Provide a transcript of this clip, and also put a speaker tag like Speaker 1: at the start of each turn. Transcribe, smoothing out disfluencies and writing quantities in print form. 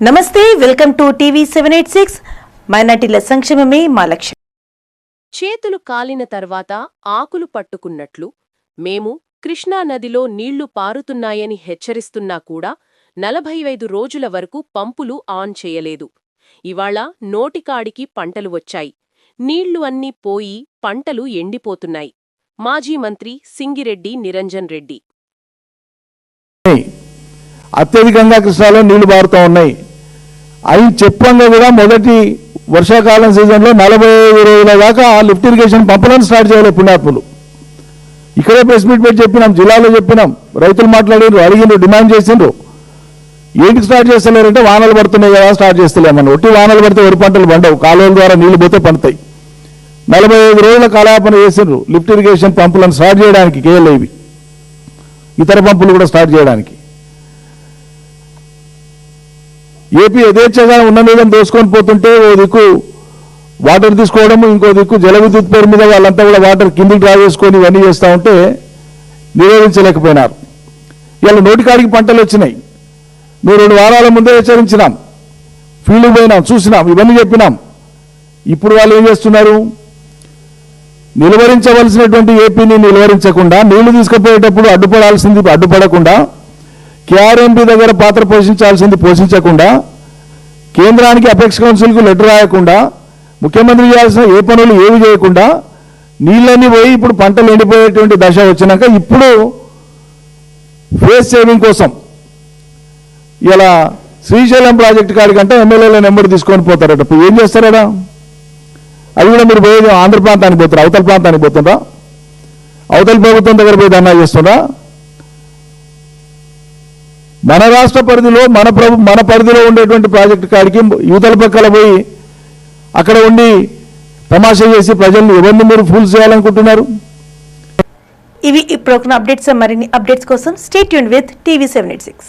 Speaker 1: నమస్తే, welcome to TV 786. మైనార్టీల సంక్షేమమే మా లక్ష్యం.
Speaker 2: చేతులు కాలిన తర్వాత ఆకులు పట్టుకున్నట్లు మేము కృష్ణానదిలో నీళ్లు పారుతున్నాయని హెచ్చరిస్తున్నా కూడా 45 రోజుల వరకు పంపులు ఆన్ చేయలేదు. ఇవాళ నోటికాడికి పంటలు వచ్చాయి. నీళ్లు అన్నీ పోయి పంటలు ఎండిపోతున్నాయి. మాజీ మంత్రి సింగిరెడ్డి నిరంజన్ రెడ్డి.
Speaker 3: అత్యధికంగా కృష్ణాలో నీళ్లు పారుతూ ఉన్నాయి. అవి చెప్పంగా కూడా మొదటి వర్షాకాలం సీజన్లో 45 రోజుల దాకా లిఫ్ట్ ఇరిగేషన్ పంపులను స్టార్ట్ చేయాలి పుణ్యాత్ములు. ఇక్కడే ప్రెస్ మీట్ పెట్టి చెప్పినాం, జిల్లాలో చెప్పినాం, రైతులు మాట్లాడినారు, అడిగినారు, డిమాండ్ చేసిండ్రు. ఏంటికి స్టార్ట్ చేస్తలేరంటే వానలు పడుతున్నాయి కదా స్టార్ట్ చేస్తలేమని. ఒట్టి వానలు పడితే వరి పంటలు పండవు, కాలువల ద్వారా నీళ్లు పోతే పండుతాయి. 45 రోజుల కాలాపన చేసిండ్రు లిఫ్ట్ ఇరిగేషన్ పంపులను స్టార్ట్ చేయడానికి. కేఎల్ఐవి ఇతర పంపులు కూడా స్టార్ట్ చేయడానికి. ఏపీ యథేచ్ఛగా ఉన్న నీళ్ళని దోసుకొని పోతుంటే ఓ దిక్కు వాటర్ తీసుకోవడం, ఇంకో దిక్కు జల విద్యుత్ పేరు మీద వాళ్ళంతా కూడా వాటర్ కిందికి డ్రా చేసుకొని ఇవన్నీ చేస్తూ ఉంటే నిరోధించలేకపోయినారు. ఇలా నోటికాడికి పంటలు వచ్చినాయి. మేము 2 వారాల ముందే హెచ్చరించినాం, ఫీల్డ్కి పోయినాం, చూసినాం, ఇవన్నీ చెప్పినాం. ఇప్పుడు వాళ్ళు ఏం చేస్తున్నారు? నిలువరించవలసినటువంటి ఏపీని నిలువరించకుండా, నీళ్లు తీసుకుపోయేటప్పుడు అడ్డుపడకుండా, కేఆర్ఎంపీ దగ్గర పాత్ర పోషించకుండా, కేంద్రానికి అపెక్స్ కౌన్సిల్కు లెటర్ రాయకుండా, ముఖ్యమంత్రి చేయాల్సిన ఏ పనులు ఏవి చేయకుండా నీళ్ళన్నీ పోయి ఇప్పుడు పంటలు ఎండిపోయేటువంటి దశ వచ్చినాక ఇప్పుడు ఫేస్ సేవింగ్ కోసం ఇలా శ్రీశైలం ప్రాజెక్టు కాడికంటే ఎమ్మెల్యేల నెంబర్ తీసుకొని పోతారట. ఇప్పుడు ఏం చేస్తారట? అది కూడా మీరు పోయేది ఆంధ్ర ప్రాంతానికి పోతారు, అవతల ప్రాంతానికి పోతుందా? అవతల ప్రభుత్వం దగ్గర పోయి ధర్నా చేస్తుందా? మన రాష్ట్ర పరిధిలో మన పరిధిలో ఉండేటువంటి ప్రాజెక్టు కాడికి యువతల పక్కల పోయి అక్కడ ఉండి తమాషా చేసి ప్రజల్ని ఎవరిని మీరు ఫూల్ చేయాలనుకుంటున్నారు?
Speaker 1: ఇవి ఇప్పుడు అప్డేట్స్. మరిన్ని అప్డేట్స్ కోసం స్టే ట్యూన్డ్ విత్ టీవీ 786.